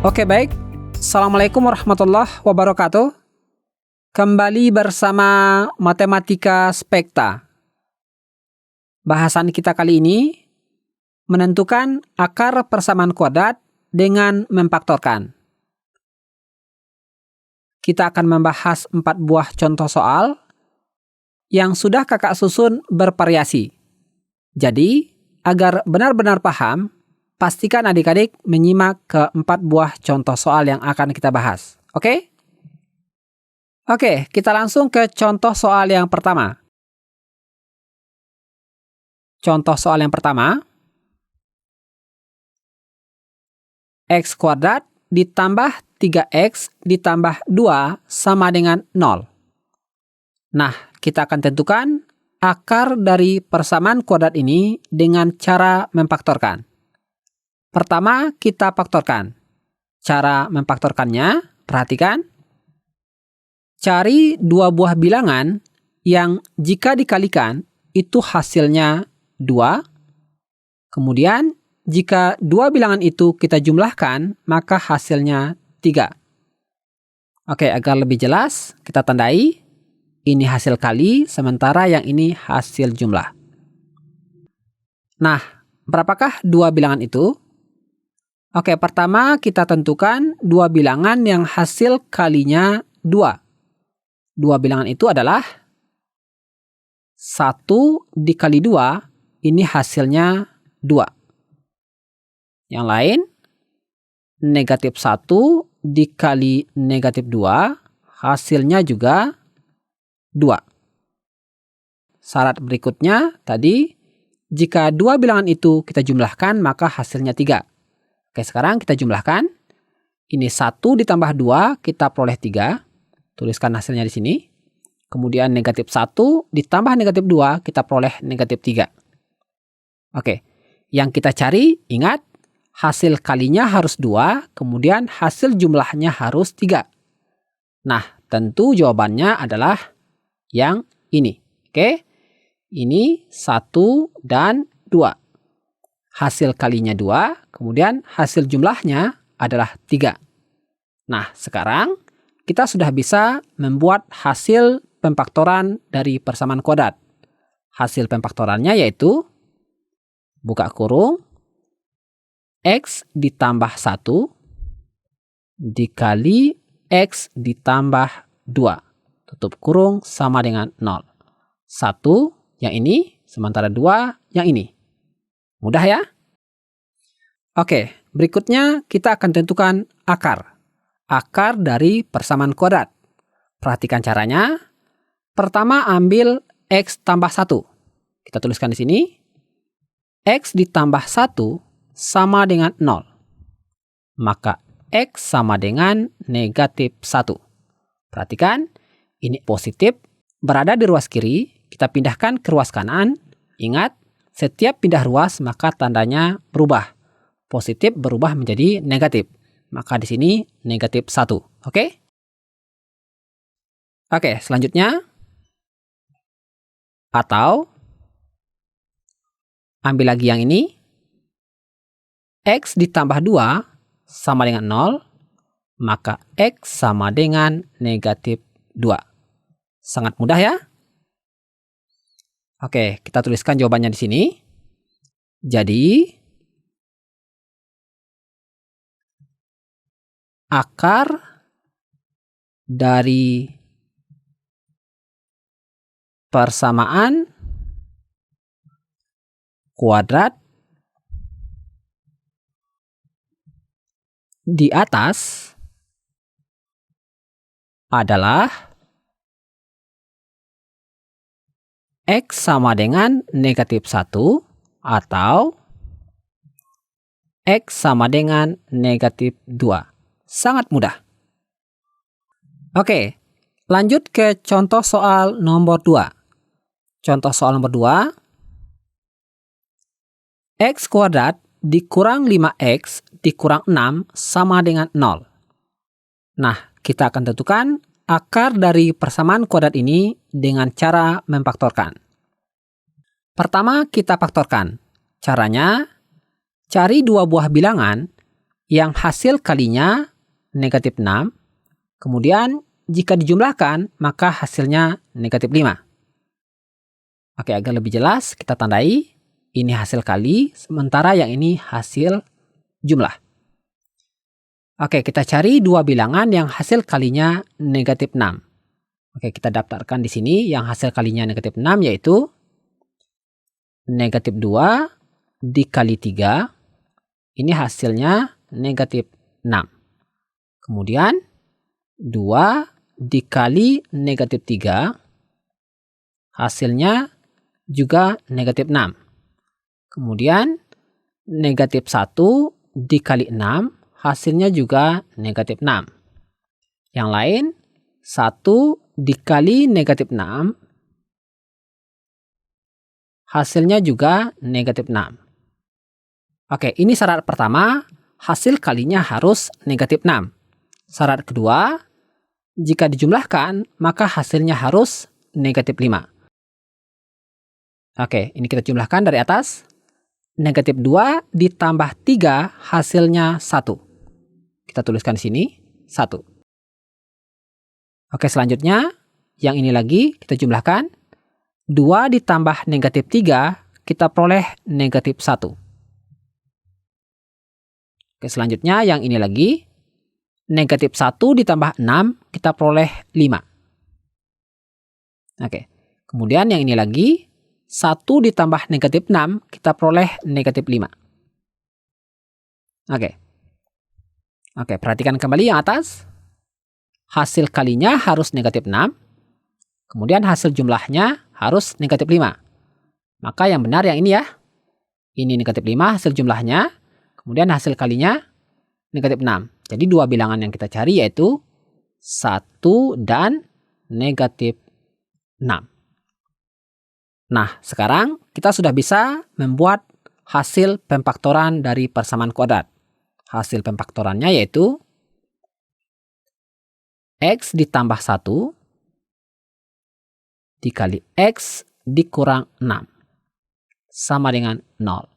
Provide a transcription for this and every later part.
Oke, baik. Assalamualaikum warahmatullahi wabarakatuh. Kembali bersama Matematika Spekta. Bahasan kita kali ini menentukan akar persamaan kuadrat dengan memfaktorkan. Kita akan membahas 4 buah contoh soal yang sudah kakak susun bervariasi. Jadi, agar benar-benar paham, pastikan adik-adik menyimak ke 4 buah contoh soal yang akan kita bahas. Oke? Oke, kita langsung ke contoh soal yang pertama. Contoh soal yang pertama, X kuadrat ditambah 3X ditambah 2 sama dengan 0. Nah, kita akan tentukan akar dari persamaan kuadrat ini dengan cara memfaktorkan. Pertama, kita faktorkan. Cara memfaktorkannya, perhatikan. Cari 2 buah bilangan yang jika dikalikan itu hasilnya 2. Kemudian, jika 2 bilangan itu kita jumlahkan, maka hasilnya 3. Oke, agar lebih jelas, kita tandai. Ini hasil kali, sementara yang ini hasil jumlah. Nah, berapakah 2 bilangan itu? Oke, pertama kita tentukan 2 bilangan yang hasil kalinya 2. 2 bilangan itu adalah 1 dikali 2, ini hasilnya 2. Yang lain, negatif 1 dikali negatif 2, hasilnya juga 2. Syarat berikutnya tadi, jika 2 bilangan itu kita jumlahkan, maka hasilnya 3. Oke, sekarang kita jumlahkan. Ini 1 ditambah 2, kita peroleh 3. Tuliskan hasilnya di sini. Kemudian negatif 1 ditambah negatif 2, kita peroleh negatif 3. Oke, yang kita cari, ingat, hasil kalinya harus 2, kemudian hasil jumlahnya harus 3. Nah, tentu jawabannya adalah yang ini. Oke, ini 1 dan 2. Hasil kalinya 2, kemudian hasil jumlahnya adalah 3. Nah, sekarang kita sudah bisa membuat hasil pemfaktoran dari persamaan kuadrat. Hasil pemfaktorannya yaitu, buka kurung, X ditambah 1 dikali X ditambah 2. Tutup kurung sama dengan 0. 1 yang ini, sementara 2 yang ini. Mudah ya? Oke, berikutnya kita akan tentukan akar. Akar dari persamaan kuadrat. Perhatikan caranya. Pertama ambil X tambah 1. Kita tuliskan di sini. X ditambah 1 sama dengan 0. Maka X sama dengan negatif 1. Perhatikan, ini positif. Berada di ruas kiri, kita pindahkan ke ruas kanan. Ingat, setiap pindah ruas maka tandanya berubah. Positif berubah menjadi negatif. Maka di sini negatif 1. Oke? Oke, selanjutnya. Atau ambil lagi yang ini. X ditambah 2 sama dengan 0. Maka X sama dengan negatif 2. Sangat mudah ya? Oke, kita tuliskan jawabannya di sini. Jadi, akar dari persamaan kuadrat di atas adalah X sama dengan negatif 1 atau X sama dengan negatif 2. Sangat mudah. Oke, lanjut ke contoh soal nomor 2. Contoh soal nomor 2. X kuadrat dikurang 5X dikurang 6 sama dengan 0. Nah, kita akan tentukan akar dari persamaan kuadrat ini dengan cara memfaktorkan. Pertama, kita faktorkan. Caranya, cari 2 buah bilangan yang hasil kalinya negatif 6. Kemudian jika dijumlahkan, maka hasilnya negatif 5. Oke, agar lebih jelas, kita tandai ini hasil kali, sementara yang ini hasil jumlah. Oke, kita cari dua bilangan yang hasil kalinya negatif 6. Oke, kita daftarkan di sini yang hasil kalinya negatif 6 yaitu negatif 2 dikali 3. Ini hasilnya negatif 6. Kemudian 2 dikali negatif 3 hasilnya juga negatif 6. Kemudian negatif 1 dikali 6 hasilnya juga negatif 6. Yang lain 1 dikali negatif 6 hasilnya juga negatif 6. Oke, ini syarat pertama, hasil kalinya harus negatif 6. Syarat kedua, jika dijumlahkan, maka hasilnya harus negatif 5. Oke, ini kita jumlahkan dari atas. Negatif 2 ditambah 3 hasilnya 1. Kita tuliskan di sini, 1. Oke, selanjutnya, yang ini lagi kita jumlahkan. 2 ditambah negatif 3, kita peroleh negatif 1. Oke, selanjutnya yang ini lagi. Negatif 1 ditambah 6, kita peroleh 5. Oke, kemudian yang ini lagi. 1 ditambah negatif 6, kita peroleh negatif 5. Oke, perhatikan kembali yang atas. Hasil kalinya harus negatif 6. Kemudian hasil jumlahnya harus negatif 5. Maka yang benar yang ini ya. Ini negatif 5 hasil jumlahnya. Kemudian hasil kalinya negatif 6. Jadi dua bilangan yang kita cari yaitu 1 dan negatif 6. Nah, sekarang kita sudah bisa membuat hasil pemfaktoran dari persamaan kuadrat. Hasil pemfaktorannya yaitu X ditambah 1 dikali X dikurang 6 sama dengan 0.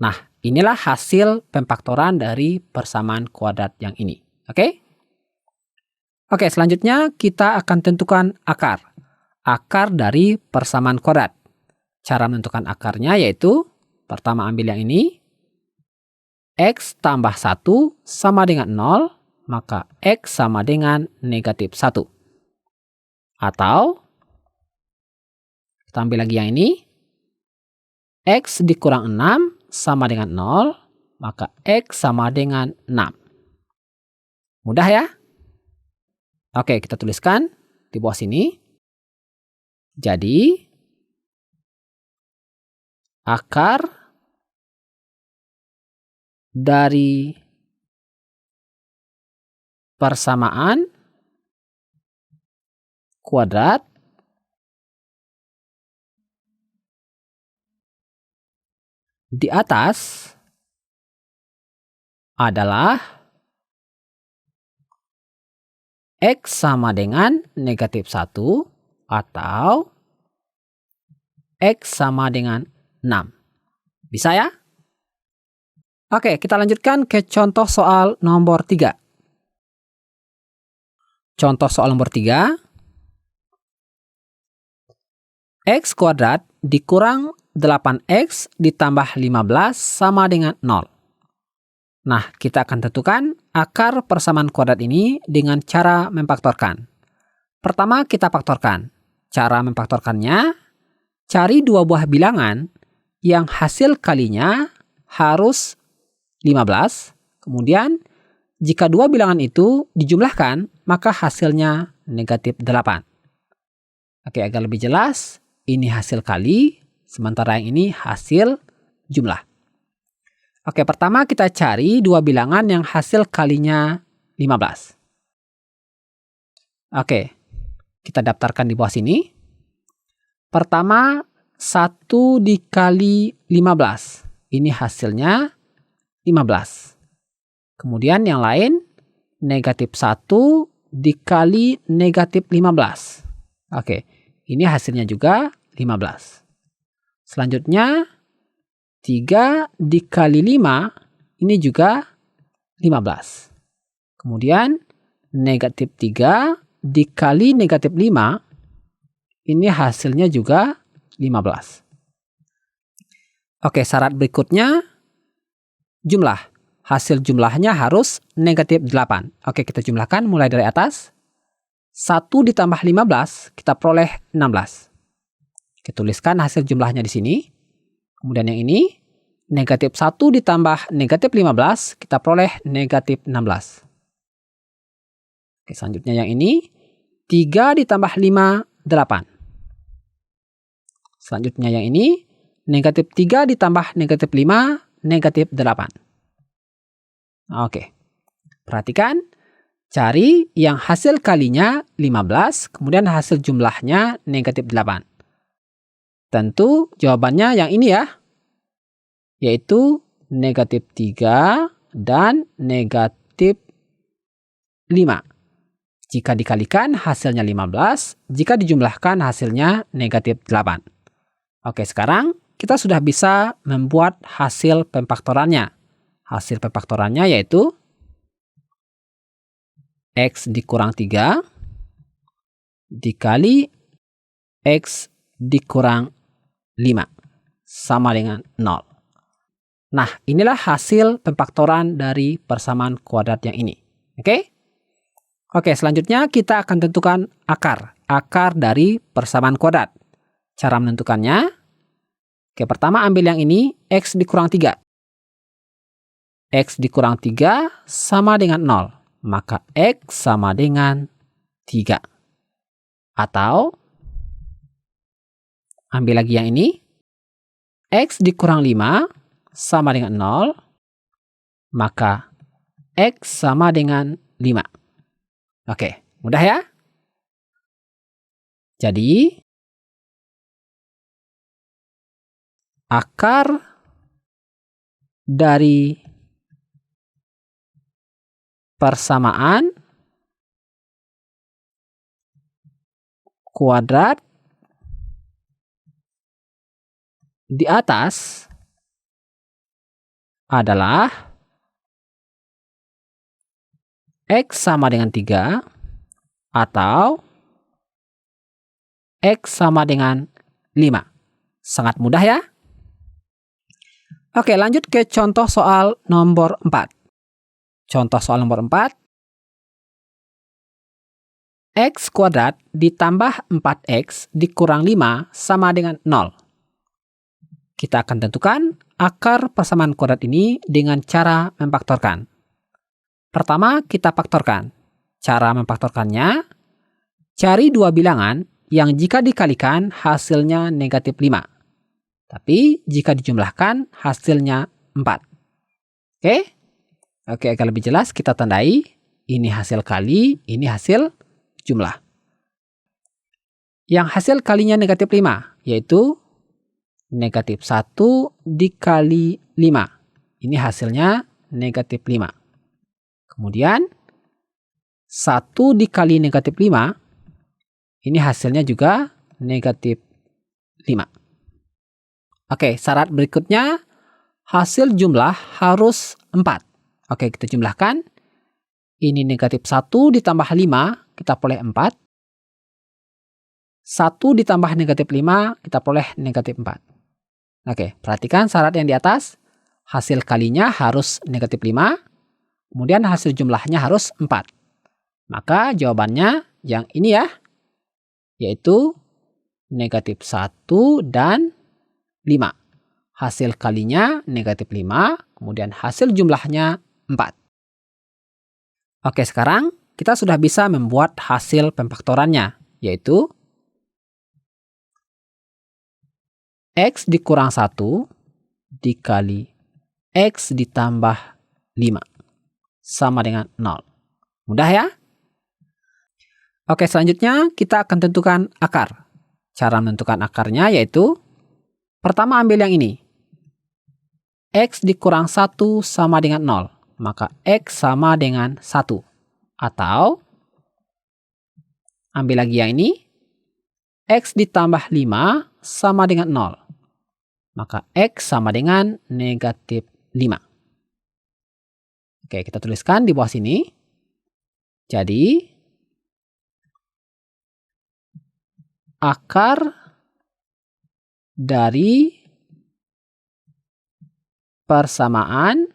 Nah, inilah hasil pemfaktoran dari persamaan kuadrat yang ini. Oke? Oke, selanjutnya kita akan tentukan akar. Akar dari persamaan kuadrat. Cara menentukan akarnya yaitu, pertama ambil yang ini. X tambah 1 sama dengan 0, maka X sama dengan negatif 1. Atau, kita ambil lagi yang ini. X dikurang 6 sama dengan 0, maka X sama dengan 6. Mudah ya? Oke, kita tuliskan di bawah sini. Jadi, akar dari persamaan kuadrat di atas adalah X sama dengan negatif 1 atau X sama dengan 6. Bisa ya? Oke, kita lanjutkan ke contoh soal nomor 3. Contoh soal nomor 3. X kuadrat dikurang 8X ditambah 15 sama dengan 0. Nah, kita akan tentukan akar persamaan kuadrat ini dengan cara memfaktorkan. Pertama, kita faktorkan. Cara memfaktorkannya, cari dua buah bilangan yang hasil kalinya harus 15. Kemudian, jika dua bilangan itu dijumlahkan, maka hasilnya negatif 8. Oke, agar lebih jelas, ini hasil kali, sementara yang ini hasil jumlah. Oke, pertama kita cari dua bilangan yang hasil kalinya 15. Oke, kita daftarkan di bawah sini. Pertama, 1 dikali 15. Ini hasilnya 15. Kemudian yang lain, negatif 1 dikali negatif 15. Oke, ini hasilnya juga 15. Selanjutnya, 3 dikali 5, ini juga 15. Kemudian negatif 3 dikali negatif 5, ini hasilnya juga 15. Oke, syarat berikutnya jumlah. Hasil jumlahnya harus negatif 8. Oke, kita jumlahkan mulai dari atas. 1 ditambah 15, kita peroleh 16. Kita tuliskan hasil jumlahnya di sini. Kemudian yang ini, negatif 1 ditambah negatif 15, kita peroleh negatif 16. Oke, selanjutnya yang ini, 3 ditambah 5, 8. Selanjutnya yang ini, negatif 3 ditambah negatif 5, negatif 8. Oke, perhatikan, cari yang hasil kalinya 15, kemudian hasil jumlahnya negatif 8. Tentu jawabannya yang ini ya, yaitu negatif 3 dan negatif 5. Jika dikalikan hasilnya 15, jika dijumlahkan hasilnya negatif 8. Oke, sekarang kita sudah bisa membuat hasil pemfaktorannya. Hasil pemfaktorannya yaitu X dikurang 3 dikali X dikurang 5 sama dengan 0. Nah, inilah hasil pemfaktoran dari persamaan kuadrat yang ini. Oke? Oke, selanjutnya kita akan tentukan akar. Akar dari persamaan kuadrat. Cara menentukannya, oke, pertama ambil yang ini, X dikurang 3. X dikurang 3 sama dengan 0. Maka X sama dengan 3. Atau, ambil lagi yang ini. X dikurang 5 sama dengan 0. Maka X sama dengan 5. Oke, mudah ya? Jadi, akar dari persamaan kuadrat di atas adalah X sama dengan 3 atau X sama dengan 5. Sangat mudah ya? Oke, lanjut ke contoh soal nomor 4. Contoh soal nomor 4. X kuadrat ditambah 4X dikurang 5 sama dengan 0. Kita akan tentukan akar persamaan kuadrat ini dengan cara memfaktorkan. Pertama, kita faktorkan. Cara memfaktorkannya, cari dua bilangan yang jika dikalikan hasilnya negatif 5. Tapi jika dijumlahkan hasilnya 4. Oke? Oke, agar lebih jelas kita tandai. Ini hasil kali, ini hasil jumlah. Yang hasil kalinya negatif 5, yaitu negatif 1 dikali 5. Ini hasilnya negatif 5. Kemudian 1 dikali negatif 5, ini hasilnya juga negatif 5. Oke, syarat berikutnya hasil jumlah harus 4. Oke, kita jumlahkan. Ini negatif 1 ditambah 5, kita peroleh 4. 1 ditambah negatif 5, kita peroleh negatif 4. Oke, perhatikan syarat yang di atas. Hasil kalinya harus negatif 5, kemudian hasil jumlahnya harus 4. Maka jawabannya yang ini ya, yaitu negatif 1 dan 5. Hasil kalinya negatif 5, kemudian hasil jumlahnya 4. Oke, sekarang kita sudah bisa membuat hasil pemfaktorannya, yaitu X dikurang 1 dikali X ditambah 5 sama dengan 0. Mudah ya? Oke, selanjutnya kita akan tentukan akar. Cara menentukan akarnya yaitu, pertama ambil yang ini. X dikurang 1 sama dengan 0. Maka X sama dengan 1. Atau, ambil lagi yang ini. X ditambah 5 sama dengan 0. Maka X sama dengan negatif 5. Oke, kita tuliskan di bawah sini. Jadi, akar dari persamaan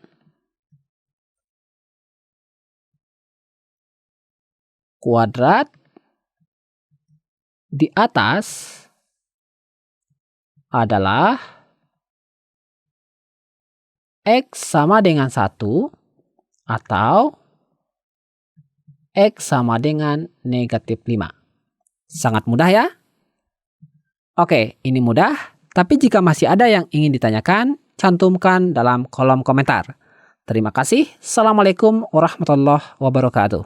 kuadrat di atas adalah X sama dengan 1 atau X sama dengan negatif 5. Sangat mudah ya? Oke, ini mudah. Tapi jika masih ada yang ingin ditanyakan, cantumkan dalam kolom komentar. Terima kasih. Assalamualaikum warahmatullahi wabarakatuh.